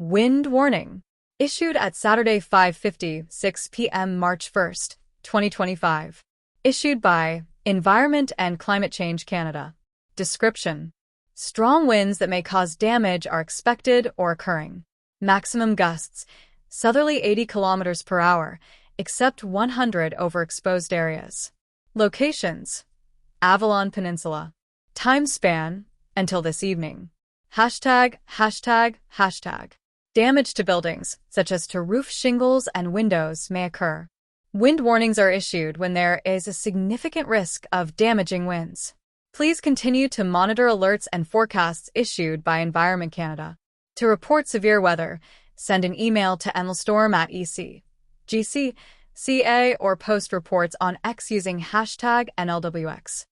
Wind warning. Issued at Saturday 5:56 p.m. March 1st, 2025. Issued by Environment and Climate Change Canada. Description. Strong winds that may cause damage are expected or occurring. Maximum gusts, southerly 80 km per hour, except 100 over exposed areas. Locations. Avalon Peninsula. Time span, until this evening. ####. Damage to buildings, such as to roof shingles and windows, may occur. Wind warnings are issued when there is a significant risk of damaging winds. Please continue to monitor alerts and forecasts issued by Environment Canada. To report severe weather, send an email to nlstorm@ec.gc.ca or post reports on X using #NLWX.